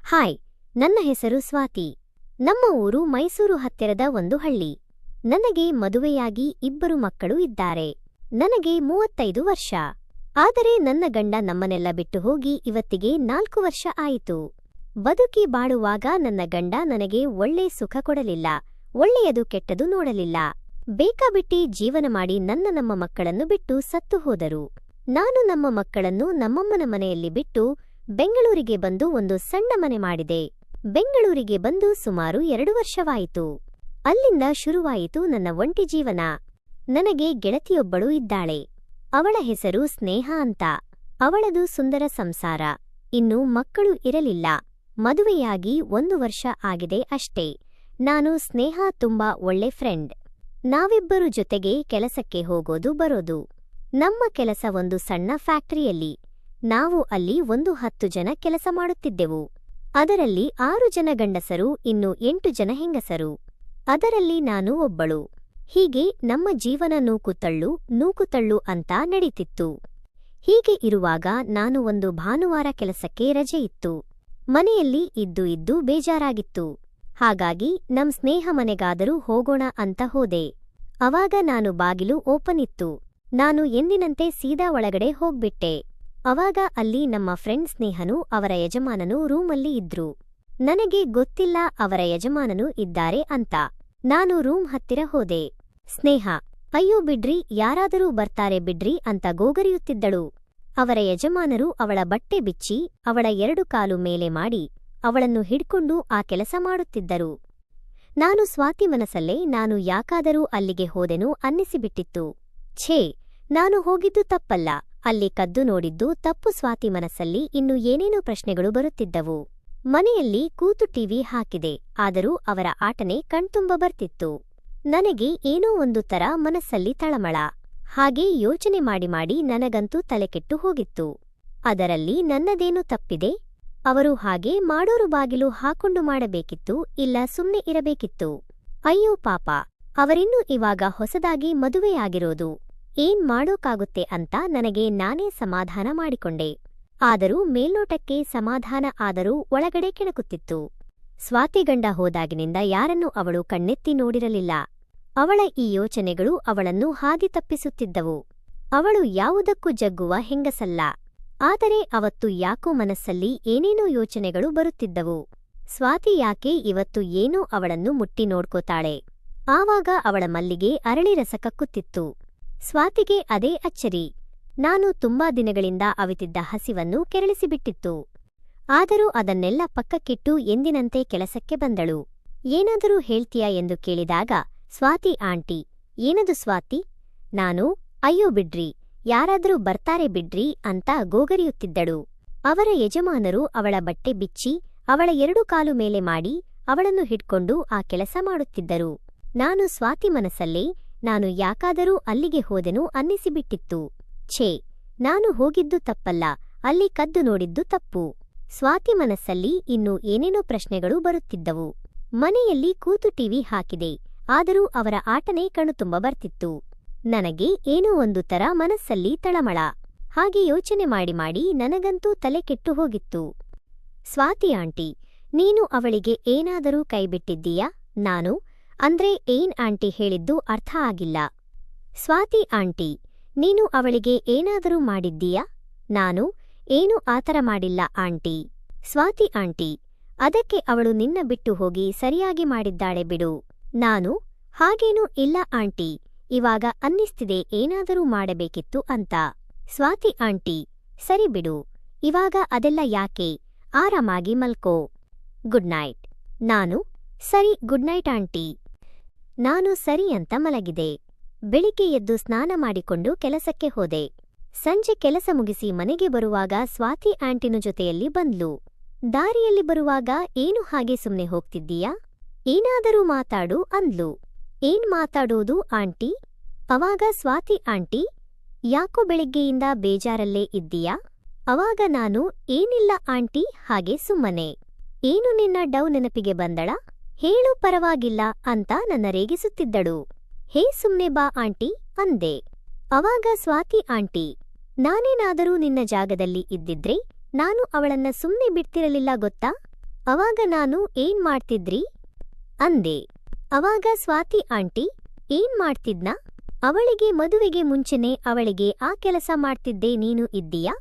Hi, ನನ್ನ ಹೆಸರು ಸ್ವಾತಿ. ನಮ್ಮ ಊರು ಮೈಸೂರು ಹತ್ತಿರದ ಒಂದು ಹಳ್ಳಿ. ನನಗೆ ಮದುವೆಯಾಗಿ 2 ಮಕ್ಕಳು ಇದ್ದಾರೆ. ನನಗೆ 35 ವರ್ಷ. ಆದರೆ ನನ್ನ ಗಂಡ ನಮ್ಮನ್ನೆಲ್ಲ ಬಿಟ್ಟು ಹೋಗಿ ಇವತ್ತಿಗೆ 4 ವರ್ಷ ಆಯಿತು. ಬದುಕಿ ಬಾಳುವಾಗ ನನ್ನ ಗಂಡ ನನಗೆ ಒಳ್ಳೆ ಸುಖ ಕೊಡಲಿಲ್ಲ, ಒಳ್ಳೆಯದು ಕೆಟ್ಟದು ನೋಡಲಿಲ್ಲ. ಬೇಕಾಬಿಟ್ಟಿ ಜೀವನ ಮಾಡಿ ನಮ್ಮ ಮಕ್ಕಳನ್ನು ಬಿಟ್ಟು ಸತ್ತು ಹೋದರು. ನಾನು ನಮ್ಮ ಮಕ್ಕಳನ್ನು ನಮ್ಮಮ್ಮನ ಮನೆಯಲ್ಲಿ ಬಿಟ್ಟು ಬೆಂಗಳೂರಿಗೆ ಬಂದು ಒಂದು ಸಣ್ಣ ಮನೆ ಮಾಡಿದೆ. ಬೆಂಗಳೂರಿಗೆ ಬಂದು ಸುಮಾರು 2 ವರ್ಷವಾಯಿತು. ಅಲ್ಲಿಂದ ಶುರುವಾಯಿತು ನನ್ನ ಒಂಟಿ ಜೀವನ. ನನಗೆ ಗೆಳತಿಯೊಬ್ಬಳು ಇದ್ದಾಳೆ. ಅವಳ ಹೆಸರು ಸ್ನೇಹ ಅಂತ. ಅವಳದು ಸುಂದರ ಸಂಸಾರ. ಇನ್ನು ಮಕ್ಕಳು ಇರಲಿಲ್ಲ. ಮದುವೆಯಾಗಿ 1 ವರ್ಷ ಆಗಿದೆ ಅಷ್ಟೇ. ನಾನು ಸ್ನೇಹ ತುಂಬಾ ಒಳ್ಳೆ ಫ್ರೆಂಡ್. ನಾವಿಬ್ಬರು ಜೊತೆಗೆ ಕೆಲಸಕ್ಕೆ ಹೋಗೋದು ಬರೋದು. ನಮ್ಮ ಕೆಲಸ ಒಂದು ಸಣ್ಣ ಫ್ಯಾಕ್ಟರಿಯಲ್ಲಿ. ನಾವು ಅಲ್ಲಿ 10 ಜನ ಕೆಲಸ ಮಾಡುತ್ತಿದ್ದೆವು. ಅದರಲ್ಲಿ 6 ಜನ ಗಂಡಸರು, ಇನ್ನು 8 ಜನ ಹೆಂಗಸರು. ಅದರಲ್ಲಿ ನಾನು ಒಬ್ಬಳು. ಹೀಗೆ ನಮ್ಮ ಜೀವನ ನೂಕುತಳ್ಳು ಅಂತ ನಡೀತಿತ್ತು. ಹೀಗೆ ಇರುವಾಗ ನಾನು ಒಂದು ಭಾನುವಾರ ಕೆಲಸಕ್ಕೆ ರಜೆ ಇತ್ತು. ಮನೆಯಲ್ಲಿ ಇದ್ದು ಬೇಜಾರಾಗಿತ್ತು. ಹಾಗಾಗಿ ನಮ್ ಸ್ನೇಹ ಮನೆಗಾದರೂ ಹೋಗೋಣ ಅಂತ ಹೋದೆ. ಅವಾಗ ನಾನು ಬಾಗಿಲು ಓಪನ್ ಇತ್ತು. ನಾನು ಎಂದಿನಂತೆ ಸೀದಾ ಒಳಗಡೆ ಹೋಗ್ಬಿಟ್ಟೆ. ಅವಾಗ ಅಲ್ಲಿ ನಮ್ಮ ಫ್ರೆಂಡ್ ಸ್ನೇಹನು ಅವರ ಯಜಮಾನನು ರೂಮಲ್ಲಿ ಇದ್ರು. ನನಗೆ ಗೊತ್ತಿಲ್ಲ ಅವರ ಯಜಮಾನನು ಇದ್ದಾರೆ ಅಂತ. ನಾನು ರೂಮ್ ಹತ್ತಿರ ಹೋದೆ. ಸ್ನೇಹ, ಅಯ್ಯೋ ಬಿಡ್ರಿ, ಯಾರಾದರೂ ಬರ್ತಾರೆ ಬಿಡ್ರಿ ಅಂತ ಗೋಗರಿಯುತ್ತಿದ್ದಳು. ಅವರ ಯಜಮಾನರು ಅವಳ ಬಟ್ಟೆ ಬಿಚ್ಚಿ ಅವಳ 2 ಕಾಲು ಮೇಲೆ ಮಾಡಿ ಅವಳನ್ನು ಹಿಡ್ಕೊಂಡು ಆ ಕೆಲಸ ಮಾಡುತ್ತಿದ್ದರು. ನಾನು ಸ್ವಾತಿ ಮನಸ್ಸಲ್ಲೇ ನಾನು ಯಾಕಾದರೂ ಅಲ್ಲಿಗೆ ಹೋದೆನು ಅನ್ನಿಸಿಬಿಟ್ಟಿತ್ತು. ಛೇ, ನಾನು ಹೋಗಿದ್ದು ತಪ್ಪಲ್ಲ, ಅಲ್ಲಿ ಕದ್ದು ನೋಡಿದ್ದು ತಪ್ಪು. ಸ್ವಾತಿ ಮನಸ್ಸಲ್ಲಿ ಇನ್ನು ಏನೇನೋ ಪ್ರಶ್ನೆಗಳು ಬರುತ್ತಿದ್ದವು. ಮನೆಯಲ್ಲಿ ಕೂತು ಟಿವಿ ಹಾಕಿದೆ, ಆದರೂ ಅವರ ಆಟನೇ ಕಣ್ತುಂಬ ಬರ್ತಿತ್ತು. ನನಗೆ ಏನೋ ಒಂದು ತರ ಮನಸ್ಸಲ್ಲಿ ತಳಮಳ. ಹಾಗೇ ಯೋಚನೆ ಮಾಡಿ ನನಗಂತೂ ತಲೆಕೆಟ್ಟು ಹೋಗಿತ್ತು. ಅದರಲ್ಲಿ ನನ್ನದೇನು ತಪ್ಪಿದೆ? ಅವರು ಹಾಗೆ ಮಾಡೋರು ಬಾಗಿಲು ಹಾಕೊಂಡು ಮಾಡಬೇಕಿತ್ತು, ಇಲ್ಲ ಸುಮ್ನೆ ಇರಬೇಕಿತ್ತು. ಅಯ್ಯೋ ಪಾಪ, ಅವರಿನ್ನೂ ಇವಾಗ ಹೊಸದಾಗಿ ಮದುವೆಯಾಗಿರೋದು. ಏನ್ ಮಾಡೋಕ್ಕಾಗುತ್ತೆ ಅಂತ ನನಗೆ ನಾನೇ ಸಮಾಧಾನ ಮಾಡಿಕೊಂಡೆ. ಆದರೂ ಮೇಲ್ನೋಟಕ್ಕೆ ಸಮಾಧಾನ ಆದರೂ ಒಳಗಡೆ ಕೆಣಕುತ್ತಿತ್ತು. ಸ್ವಾತಿ ಗಂಡ ಹೋದಾಗಿನಿಂದ ಯಾರನ್ನೂ ಅವಳು ಕಣ್ಣೆತ್ತಿ ನೋಡಿರಲಿಲ್ಲ. ಅವಳ ಈ ಯೋಚನೆಗಳು ಅವಳನ್ನು ಹಾದಿ ತಪ್ಪಿಸುತ್ತಿದ್ದವು. ಅವಳು ಯಾವುದಕ್ಕೂ ಜಗ್ಗುವ ಹೆಂಗಸಲ್ಲ. ಆದರೆ ಅವತ್ತು ಯಾಕೋ ಮನಸ್ಸಲ್ಲಿ ಏನೇನೋ ಯೋಚನೆಗಳು ಬರುತ್ತಿದ್ದವು. ಸ್ವಾತಿ ಯಾಕೆ ಇವತ್ತು ಏನೋ ಅವಳನ್ನು ಮುಟ್ಟಿ ನೋಡ್ಕೋತಾಳೆ? ಆವಾಗ ಅವಳ ಮಲ್ಲಿಗೆ ಅರಳಿ ರಸ ಕಕ್ಕುತ್ತಿತ್ತು. ಸ್ವಾತಿಗೆ ಅದೇ ಅಚ್ಚರಿ. ನಾನು ತುಂಬಾ ದಿನಗಳಿಂದ ಅವಿತಿದ್ದ ಹಸಿವನ್ನು ಕೆರಳಿಸಿಬಿಟ್ಟಿತ್ತು. ಆದರೂ ಅದನ್ನೆಲ್ಲ ಪಕ್ಕಕ್ಕಿಟ್ಟು ಎಂದಿನಂತೆ ಕೆಲಸಕ್ಕೆ ಬಂದಳು. ಏನಾದರೂ ಹೇಳ್ತೀಯಾ ಎಂದು ಕೇಳಿದಾಗ, ಸ್ವಾತಿ ಆಂಟಿ. ಏನದು ಸ್ವಾತಿ? ನಾನು, ಅಯ್ಯೋ ಬಿಡ್ರಿ, ಯಾರಾದರೂ ಬರ್ತಾರೆ ಬಿಡ್ರಿ ಅಂತ ಗೋಗರಿಯುತ್ತಿದ್ದಳು. ಅವರ ಯಜಮಾನರು ಅವಳ ಬಟ್ಟೆ ಬಿಚ್ಚಿ ಅವಳ 2 ಕಾಲು ಮೇಲೆ ಮಾಡಿ ಅವಳನ್ನು ಹಿಡ್ಕೊಂಡು ಆ ಕೆಲಸ ಮಾಡುತ್ತಿದ್ದರು. ನಾನು ಸ್ವಾತಿ ಮನಸ್ಸಲ್ಲೇ ನಾನು ಯಾಕಾದರೂ ಅಲ್ಲಿಗೆ ಹೋದೆನು ಅನ್ನಿಸಿಬಿಟ್ಟಿತ್ತು. ಛೇ, ನಾನು ಹೋಗಿದ್ದು ತಪ್ಪಲ್ಲ, ಅಲ್ಲಿ ಕದ್ದು ನೋಡಿದ್ದು ತಪ್ಪು. ಸ್ವಾತಿ ಮನಸ್ಸಲ್ಲಿ ಇನ್ನು ಏನೇನೋ ಪ್ರಶ್ನೆಗಳು ಬರುತ್ತಿದ್ದವು. ಮನೆಯಲ್ಲಿ ಕೂತು ಟಿವಿ ಹಾಕಿದೆ, ಆದರೂ ಅವರ ಆಟನೇ ಕಣ್ಣುತುಂಬ ಬರ್ತಿತ್ತು. ನನಗೆ ಏನೋ ಒಂದು ತರ ಮನಸ್ಸಲ್ಲಿ ತಳಮಳ. ಹಾಗೆ ಯೋಚನೆ ಮಾಡಿ ನನಗಂತೂ ತಲೆ ಕೆಟ್ಟು ಹೋಗಿತ್ತು. ಸ್ವಾತಿ ಆಂಟಿ, ನೀನು ಅವಳಿಗೆ ಏನಾದರೂ ಕೈಬಿಟ್ಟಿದ್ದೀಯಾ? ನಾನು, ಅಂದ್ರೆ ಏನ್ ಆಂಟಿ ಹೇಳಿದ್ದು ಅರ್ಥ ಆಗಿಲ್ಲ. ಸ್ವಾತಿ ಆಂಟಿ, ನೀನು ಅವಳಿಗೆ ಏನಾದರೂ ಮಾಡಿದ್ದೀಯಾ? ನಾನು, ಏನೂ ಆತರ ಮಾಡಿಲ್ಲ ಆಂಟಿ. ಸ್ವಾತಿ ಆಂಟಿ, ಅದಕ್ಕೆ ಅವಳು ನಿನ್ನ ಬಿಟ್ಟು ಹೋಗಿ ಸರಿಯಾಗಿ ಮಾಡಿದ್ದಾಳೆ ಬಿಡು. ನಾನು, ಹಾಗೇನೂ ಇಲ್ಲ ಆಂಟಿ, ಇವಾಗ ಅನ್ನಿಸ್ತಿದೆ ಏನಾದರೂ ಮಾಡಬೇಕಿತ್ತು ಅಂತ. ಸ್ವಾತಿ ಆಂಟಿ, ಸರಿ ಬಿಡು, ಇವಾಗ ಅದೆಲ್ಲ ಯಾಕೆ, ಆರಾಮಾಗಿ ಮಲ್ಕೋ. Good night. ನಾನು, ಸರಿ ಗುಡ್ ನೈಟ್ ಆಂಟಿ. ನಾನು ಸರಿ ಅಂತ ಮಲಗಿದೆ. ಬೆಳಿಗ್ಗೆ ಎದ್ದು ಸ್ನಾನ ಮಾಡಿಕೊಂಡು ಕೆಲಸಕ್ಕೆ ಹೋದೆ. ಸಂಜೆ ಕೆಲಸ ಮುಗಿಸಿ ಮನೆಗೆ ಬರುವಾಗ ಸ್ವಾತಿ ಆಂಟಿನ ಜೊತೆಯಲ್ಲಿ ಬಂದ್ಲು. ದಾರಿಯಲ್ಲಿ ಬರುವಾಗ, ಏನು ಹಾಗೆ ಸುಮ್ನೆ ಹೋಗ್ತಿದ್ದೀಯಾ? ಏನಾದರೂ ಮಾತಾಡು ಅಂದ್ಲು. ಏನ್ ಮಾತಾಡೋದು ಆಂಟಿ? ಅವಾಗ ಸ್ವಾತಿ ಆಂಟಿ, ಯಾಕೋ ಬೆಳಿಗ್ಗೆಯಿಂದ ಬೇಜಾರಲ್ಲೇ ಇದ್ದೀಯಾ? ಅವಾಗ ನಾನು, ಏನಿಲ್ಲ ಆಂಟಿ, ಹಾಗೆ ಸುಮ್ಮನೆ. ಏನು ನಿನ್ನ ಡವ್ ನೆನಪಿಗೆ ಬಂದಳ? ಹೇಳು ಪರವಾಗಿಲ್ಲ ಅಂತ ನನ್ನ ರೇಗಿಸುತ್ತಿದ್ದಳು. ಹೇ ಸುಮ್ನೆ ಬಾ ಆಂಟಿ ಅಂದೆ. ಅವಾಗ ಸ್ವಾತಿ ಆಂಟಿ, ನಾನೇನಾದರೂ ನಿನ್ನ ಜಾಗದಲ್ಲಿ ಇದ್ದಿದ್ರೆ ನಾನು ಅವಳನ್ನ ಸುಮ್ನೆ ಬಿಡ್ತಿರಲಿಲ್ಲ ಗೊತ್ತಾ? ಅವಾಗ ನಾನು ಏನ್ ಮಾಡ್ತಿದ್ರಿ ಅಂದೆ. ಅವಾಗ ಸ್ವಾತಿ ಆಂಟಿ ಏನ್ ಮಾಡ್ತಿದ್ನ, ಅವಳಿಗೆ ಮದುವೆಗೆ ಮುಂಚೆನೆ ಅವಳಿಗೆ ಆ ಕೆಲಸ ಮಾಡ್ತಿದ್ದೆ, ನೀನು ಇದ್ದೀಯಾ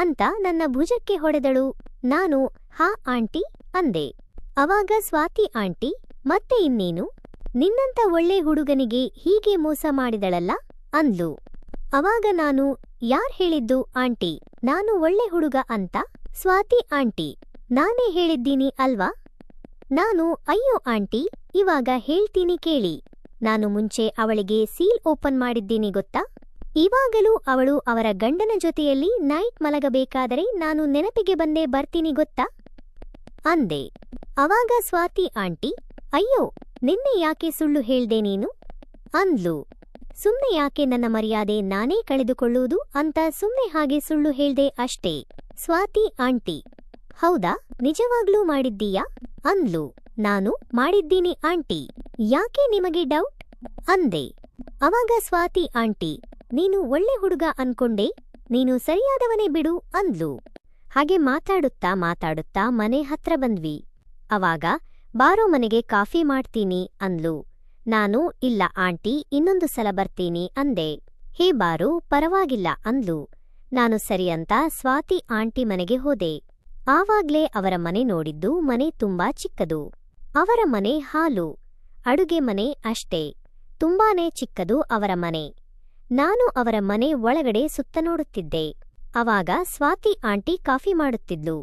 ಅಂತ ನನ್ನ ಭುಜಕ್ಕೆ ಹೊಡೆದಳು. ನಾನು ಹಾ ಆಂಟಿ ಅಂದೆ. ಅವಾಗ ಸ್ವಾತಿ ಆಂಟಿ ಮತ್ತೆ ಇನ್ನೇನು, ನಿನ್ನಂತ ಒಳ್ಳೆ ಹುಡುಗನಿಗೆ ಹೀಗೆ ಮೋಸ ಮಾಡಿದಳಲ್ಲ ಅಂದ್ಲು. ಅವಾಗ ನಾನು ಯಾರ್ ಹೇಳಿದ್ದು ಆಂಟಿ ನಾನು ಒಳ್ಳೆ ಹುಡುಗ ಅಂತ? ಸ್ವಾತಿ ಆಂಟಿ ನಾನೇ ಹೇಳಿದ್ದೀನಿ ಅಲ್ವಾ? ನಾನು ಅಯ್ಯೋ ಆಂಟಿ ಇವಾಗ ಹೇಳ್ತೀನಿ ಕೇಳಿ, ನಾನು ಮುಂಚೆ ಅವಳಿಗೆ ಸೀಲ್ ಓಪನ್ ಮಾಡಿದ್ದೀನಿ ಗೊತ್ತಾ? ಇವಾಗಲೂ ಅವಳು ಅವರ ಗಂಡನ ಜೊತೆಯಲ್ಲಿ ನೈಟ್ ಮಲಗಬೇಕಾದರೆ ನಾನು ನೆನಪಿಗೆ ಬಂದೇ ಬರ್ತೀನಿ ಗೊತ್ತಾ ಅಂದೆ. ಅವಾಗ ಸ್ವಾತಿ ಆಂಟಿ ಅಯ್ಯೋ ನಿನ್ನೆ ಯಾಕೆ ಸುಳ್ಳು ಹೇಳ್ದೆ ನೀನು ಅಂದ್ಲು. ಸುಮ್ನೆ ಯಾಕೆ ನನ್ನ ಮರ್ಯಾದೆ ನಾನೇ ಕಳೆದುಕೊಳ್ಳುವುದು ಅಂತ ಸುಮ್ನೆ ಹಾಗೆ ಸುಳ್ಳು ಹೇಳ್ದೆ ಅಷ್ಟೇ. ಸ್ವಾತಿ ಆಂಟಿ ಹೌದಾ ನಿಜವಾಗ್ಲೂ ಮಾಡಿದ್ದೀಯಾ ಅಂದ್ಲು. ನಾನು ಮಾಡಿದ್ದೀನಿ ಆಂಟಿ, ಯಾಕೆ ನಿಮಗೆ ಡೌಟ್ ಅಂದೆ. ಅವಾಗ ಸ್ವಾತಿ ಆಂಟಿ ನೀನು ಒಳ್ಳೆ ಹುಡುಗ ಅನ್ಕೊಂಡೆ, ನೀನು ಸರಿಯಾದವನೇ ಬಿಡು ಅಂದ್ಲು. ಹಾಗೆ ಮಾತಾಡುತ್ತಾ ಮಾತಾಡುತ್ತಾ ಮನೆ ಹತ್ರ ಬಂದ್ವಿ. ಅವಾಗ ಬಾರೋ ಮನೆಗೆ ಕಾಫಿ ಮಾಡ್ತೀನಿ ಅಂದ್ಲು. ನಾನು ಇಲ್ಲ ಆಂಟಿ ಇನ್ನೊಂದು ಸಲ ಬರ್ತೀನಿ ಅಂದೆ. ಹೇ ಬಾರೋ ಪರವಾಗಿಲ್ಲ ಅಂದ್ಲು. ನಾನು ಸರಿ ಅಂತ ಸ್ವಾತಿ ಆಂಟಿ ಮನೆಗೆ ಹೋದೆ. ಆವಾಗ್ಲೇ ಅವರ ಮನೆ ನೋಡಿದ್ದು, ಮನೆ ತುಂಬಾ ಚಿಕ್ಕದು. ಅವರ ಮನೆ ಹಾಲು ಅಡುಗೆ ಮನೆ ಅಷ್ಟೇ, ತುಂಬಾನೇ ಚಿಕ್ಕದು ಅವರ ಮನೆ. ನಾನು ಅವರ ಮನೆ ಒಳಗಡೆ ಸುತ್ತ ನೋಡುತ್ತಿದ್ದೆ. ಅವಾಗ ಸ್ವಾತಿ ಆಂಟಿ ಕಾಫಿ ಮಾಡುತ್ತಿದ್ಲು.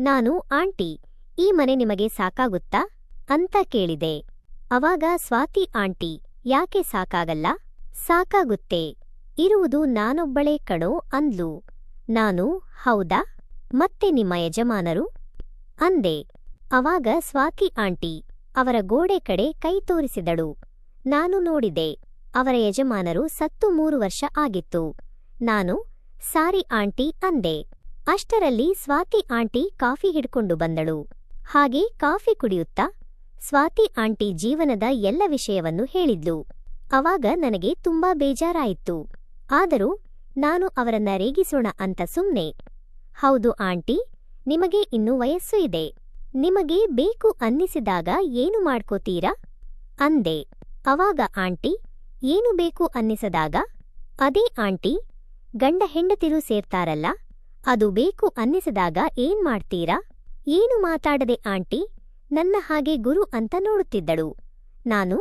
ನಾನು ಆಂಟಿ ಈ ಮನೆ ನಿಮಗೆ ಸಾಕಾಗುತ್ತಾ ಅಂತ ಕೇಳಿದೆ. ಅವಾಗ ಸ್ವಾತಿ ಆಂಟಿ ಯಾಕೆ ಸಾಕಾಗಲ್ಲ, ಸಾಕಾಗುತ್ತೆ, ಇರುವುದು ನಾನೊಬ್ಬಳೇ ಕಣೋ ಅಂದ್ಲು. ನಾನು ಹೌದಾ ಮತ್ತೆ ನಿಮ್ಮ ಯಜಮಾನರು ಅಂದೆ. ಅವಾಗ ಸ್ವಾತಿ ಆಂಟಿ ಅವರ ಗೋಡೆ ಕಡೆ ಕೈ ತೋರಿಸಿದಳು. ನಾನು ನೋಡಿದೆ, ಅವರ ಯಜಮಾನರು ಸತ್ತು 3 ವರ್ಷ ಆಗಿತ್ತು. ನಾನು ಸಾರಿ ಆಂಟಿ ಅಂದೆ. ಅಷ್ಟರಲ್ಲಿ ಸ್ವಾತಿ ಆಂಟಿ ಕಾಫಿ ಹಿಡ್ಕೊಂಡು ಬಂದಳು. ಹಾಗೆ ಕಾಫಿ ಕುಡಿಯುತ್ತಾ ಸ್ವಾತಿ ಆಂಟಿ ಜೀವನದ ಎಲ್ಲ ವಿಷಯವನ್ನು ಹೇಳಿದ್ಲು. ಅವಾಗ ನನಗೆ ತುಂಬಾ ಬೇಜಾರಾಯಿತು. ಆದರೂ ನಾನು ಅವರನ್ನ ರೇಗಿಸೋಣ ಅಂತ ಸುಮ್ನೆ ಹೌದು ಆಂಟಿ ನಿಮಗೆ ಇನ್ನೂ ವಯಸ್ಸು ಇದೆ, ನಿಮಗೆ ಬೇಕು ಅನ್ನಿಸಿದಾಗ ಏನು ಮಾಡ್ಕೋತೀರಾ ಅಂದೆ. ಅವಾಗ ಆಂಟಿ ಏನು ಬೇಕು ಅನ್ನಿಸದಾಗ? ಅದೇ ಆಂಟಿ ಗಂಡ ಹೆಂಡತಿರು ಸೇರ್ತಾರಲ್ಲ, ಅದು ಬೇಕು ಅನ್ನಿಸಿದಾಗ ಏನ್ ಮಾಡ್ತೀರಾ? ಏನು ಮಾತಾಡದೆ ಆಂಟಿ ನನ್ನ ಹಾಗೆ ಗುರು ಅಂತ ನೋಡುತ್ತಿದ್ದಳು. ನಾನು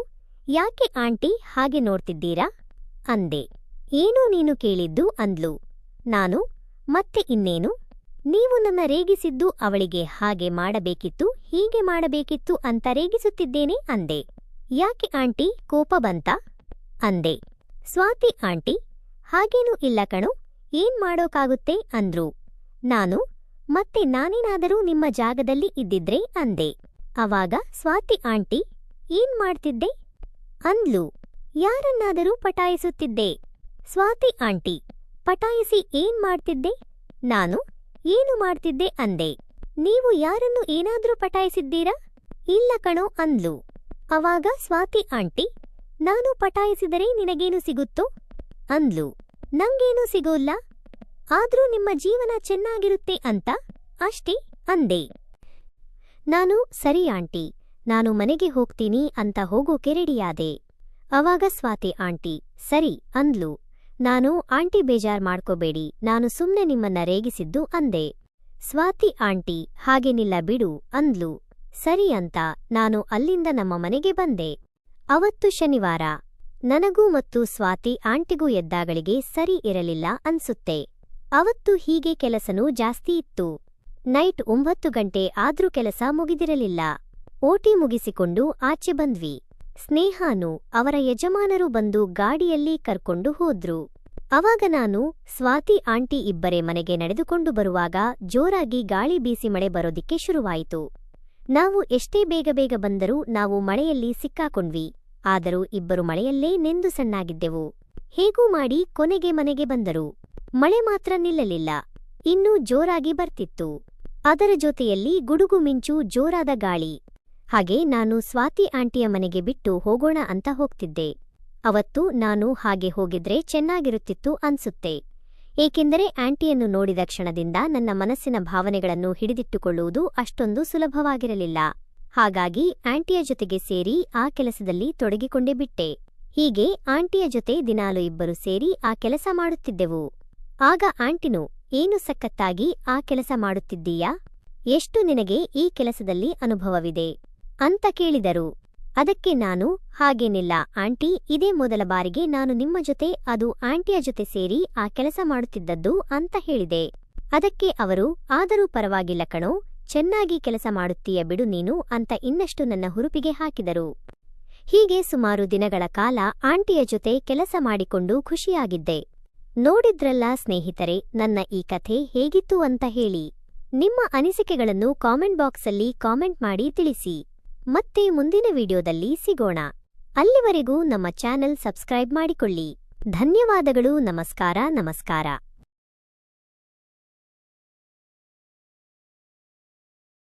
ಯಾಕೆ ಆಂಟಿ ಹಾಗೆ ನೋಡ್ತಿದ್ದೀರಾ ಅಂದೆ. ಏನೋ ನೀನು ಕೇಳಿದ್ದು ಅಂದ್ಲು. ನಾನು ಮತ್ತೆ ಇನ್ನೇನು, ನೀವು ನನ್ನ ರೇಗಿಸಿದ್ದು ಅವಳಿಗೆ ಹಾಗೆ ಮಾಡಬೇಕಿತ್ತು ಹೀಗೆ ಮಾಡಬೇಕಿತ್ತು ಅಂತ ರೇಗಿಸುತ್ತಿದ್ದೇನೆ ಅಂದೆ. ಯಾಕೆ ಆಂಟಿ ಕೋಪ ಬಂತಾ ಅಂದೆ. ಸ್ವಾತಿ ಆಂಟಿ ಹಾಗೇನೂ ಇಲ್ಲ ಕಣೋ, ಏನ್ ಮಾಡೋಕಾಗುತ್ತೆ ಅಂದ್ರು. ನಾನು ಮತ್ತೆ ನಾನೇನಾದರೂ ನಿಮ್ಮ ಜಾಗದಲ್ಲಿ ಇದ್ದಿದ್ರೆ ಅಂದೆ. ಅವಾಗ ಸ್ವಾತಿ ಆಂಟಿ ಏನ್ ಮಾಡ್ತಿದ್ದೆ ಅಂದ್ಲು. ಯಾರನ್ನಾದರೂ ಪಟಾಯಿಸುತ್ತಿದ್ದೆ. ಸ್ವಾತಿ ಆಂಟಿ ಪಟಾಯಿಸಿ ಏನ್ ಮಾಡ್ತಿದ್ದೆ? ನಾನು ಏನು ಮಾಡ್ತಿದ್ದೆ ಅಂದೆ. ನೀವು ಯಾರನ್ನು ಏನಾದ್ರೂ ಪಟಾಯಿಸಿದ್ದೀರಾ? ಇಲ್ಲ ಕಣೋ ಅಂದ್ಲು. ಅವಾಗ ಸ್ವಾತಿ ಆಂಟಿ ನಾನು ಪಟಾಯಿಸಿದರೆ ನಿನಗೇನು ಸಿಗುತ್ತೋ ಅಂದ್ಲು. ನಂಗೇನೂ ಸಿಗೋಲ್ಲ, ಆದ್ರೂ ನಿಮ್ಮ ಜೀವನ ಚೆನ್ನಾಗಿರುತ್ತೆ ಅಂತ ಅಷ್ಟೇ ಅಂದೆ. ನಾನು ಸರಿ ಆಂಟಿ ನಾನು ಮನೆಗೆ ಹೋಗ್ತೀನಿ ಅಂತ ಹೋಗೋಕೆ ರೆಡಿಯಾದೆ. ಅವಾಗ ಸ್ವಾತಿ ಆಂಟಿ ಸರಿ ಅಂದ್ಲು. ನಾನು ಆಂಟಿ ಬೇಜಾರ್ ಮಾಡ್ಕೋಬೇಡಿ, ನಾನು ಸುಮ್ನೆ ನಿಮ್ಮನ್ನ ರೇಗಿಸಿದ್ದು ಅಂದೆ. ಸ್ವಾತಿ ಆಂಟಿ ಹಾಗೇನಿಲ್ಲ ಬಿಡು ಅಂದ್ಲು. ಸರಿ ಅಂತ ನಾನು ಅಲ್ಲಿಂದ ನಮ್ಮ ಮನೆಗೆ ಬಂದೆ. ಅವತ್ತು ಶನಿವಾರ. ನನಗೂ ಮತ್ತು ಸ್ವಾತಿ ಆಂಟಿಗೂ ಎದ್ದಾಗಳಿಗೆ ಸರಿ ಇರಲಿಲ್ಲ ಅನ್ಸುತ್ತೆ. ಅವತ್ತು ಹೀಗೆ ಕೆಲಸನೂ ಜಾಸ್ತಿ ಇತ್ತು. ನೈಟ್ 9 ಗಂಟೆ ಆದ್ರೂ ಕೆಲಸ ಮುಗಿದಿರಲಿಲ್ಲ. ಓಟಿ ಮುಗಿಸಿಕೊಂಡು ಆಚೆ ಬಂದ್ವಿ. ಸ್ನೇಹಾನು ಅವರ ಯಜಮಾನರು ಬಂದು ಗಾಡಿಯಲ್ಲಿ ಕರ್ಕೊಂಡು ಹೋದ್ರು. ಅವಾಗ ನಾನು ಸ್ವಾತಿ ಆಂಟಿ ಇಬ್ಬರೇ ಮನೆಗೆ ನಡೆದುಕೊಂಡು ಬರುವಾಗ ಜೋರಾಗಿ ಗಾಳಿ ಬೀಸಿ ಮಳೆ ಬರೋದಿಕ್ಕೆ ಶುರುವಾಯಿತು. ನಾವು ಎಷ್ಟೇ ಬೇಗ ಬಂದರೂ ನಾವು ಮಳೆಯಲ್ಲಿ ಸಿಕ್ಕಾಕೊಂಡ್ವಿ. ಆದರೂ ಇಬ್ಬರು ಮಳೆಯಲ್ಲೇ ನೆಂದು ಸಣ್ಣಾಗಿದ್ದೆವು. ಹೇಗೂ ಮಾಡಿ ಕೊನೆಗೆ ಮನೆಗೆ ಬಂದರು. ಮಳೆ ಮಾತ್ರ ನಿಲ್ಲಲಿಲ್ಲ, ಇನ್ನೂ ಜೋರಾಗಿ ಬರ್ತಿತ್ತು. ಅದರ ಜೊತೆಯಲ್ಲಿ ಗುಡುಗು ಮಿಂಚು, ಜೋರಾದ ಗಾಳಿ. ಹಾಗೆ ನಾನು ಸ್ವಾತಿ ಆಂಟಿಯ ಮನೆಗೆ ಬಿಟ್ಟು ಹೋಗೋಣ ಅಂತ ಹೋಗ್ತಿದ್ದೆ. ಅವತ್ತು ನಾನು ಹಾಗೆ ಹೋಗಿದ್ರೆ ಚೆನ್ನಾಗಿರುತ್ತಿತ್ತು ಅನ್ಸುತ್ತೆ. ಏಕೆಂದರೆ ಆಂಟಿಯನ್ನು ನೋಡಿದ ಕ್ಷಣದಿಂದ ನನ್ನ ಮನಸ್ಸಿನ ಭಾವನೆಗಳನ್ನು ಹಿಡಿದಿಟ್ಟುಕೊಳ್ಳುವುದು ಅಷ್ಟೊಂದು ಸುಲಭವಾಗಿರಲಿಲ್ಲ. ಹಾಗಾಗಿ ಆಂಟಿಯ ಜೊತೆಗೆ ಸೇರಿ ಆ ಕೆಲಸದಲ್ಲಿ ತೊಡಗಿಕೊಂಡೇ ಬಿಟ್ಟೆ. ಹೀಗೆ ಆಂಟಿಯ ಜೊತೆ ದಿನಾಲು ಇಬ್ಬರು ಸೇರಿ ಆ ಕೆಲಸ ಮಾಡುತ್ತಿದ್ದೆವು. ಆಗ ಆಂಟಿನು, ಏನು ಸಖತ್ತಾಗಿ ಆ ಕೆಲಸ ಮಾಡುತ್ತಿದ್ದೀಯಾ? ಎಷ್ಟು ನಿನಗೆ ಈ ಕೆಲಸದಲ್ಲಿ ಅನುಭವವಿದೆ ಅಂತ ಕೇಳಿದರು. ಅದಕ್ಕೆ ನಾನು, ಹಾಗೇನಿಲ್ಲ ಆಂಟಿ, ಇದೇ ಮೊದಲ ಬಾರಿಗೆ ನಾನು ನಿಮ್ಮ ಜೊತೆ, ಅದು ಆಂಟಿಯ ಜೊತೆ ಸೇರಿ ಆ ಕೆಲಸ ಮಾಡುತ್ತಿದ್ದದ್ದು ಅಂತ ಹೇಳಿದೆ. ಅದಕ್ಕೆ ಅವರು, ಆದರೂ ಪರವಾಗಿಲ್ಲ ಕಣೋ, ಚೆನ್ನಾಗಿ ಕೆಲಸ ಮಾಡುತ್ತೀಯ ಬಿಡು ನೀನು ಅಂತ ಇನ್ನಷ್ಟು ನನ್ನ ಹುರುಪಿಗೆ ಹಾಕಿದರು. ಹೀಗೆ ಸುಮಾರು ದಿನಗಳ ಕಾಲ ಆಂಟಿಯ ಜೊತೆ ಕೆಲಸ ಮಾಡಿಕೊಂಡು ಖುಷಿಯಾಗಿದ್ದೆ. ನೋಡಿದ್ರಲ್ಲ ಸ್ನೇಹಿತರೆ, ನನ್ನ ಈ ಕಥೆ ಹೇಗಿತ್ತು ಅಂತ ಹೇಳಿ. ನಿಮ್ಮ ಅನಿಸಿಕೆಗಳನ್ನು ಕಾಮೆಂಟ್ ಬಾಕ್ಸಲ್ಲಿ ಕಾಮೆಂಟ್ ಮಾಡಿ ತಿಳಿಸಿ. ಮತ್ತೆ ಮುಂದಿನ ವಿಡಿಯೋದಲ್ಲಿ ಸಿಗೋಣ. ಅಲ್ಲಿವರೆಗೂ ನಮ್ಮ ಚಾನೆಲ್ ಸಬ್ಸ್ಕ್ರೈಬ್ ಮಾಡಿಕೊಳ್ಳಿ. ಧನ್ಯವಾದಗಳು. ನಮಸ್ಕಾರ.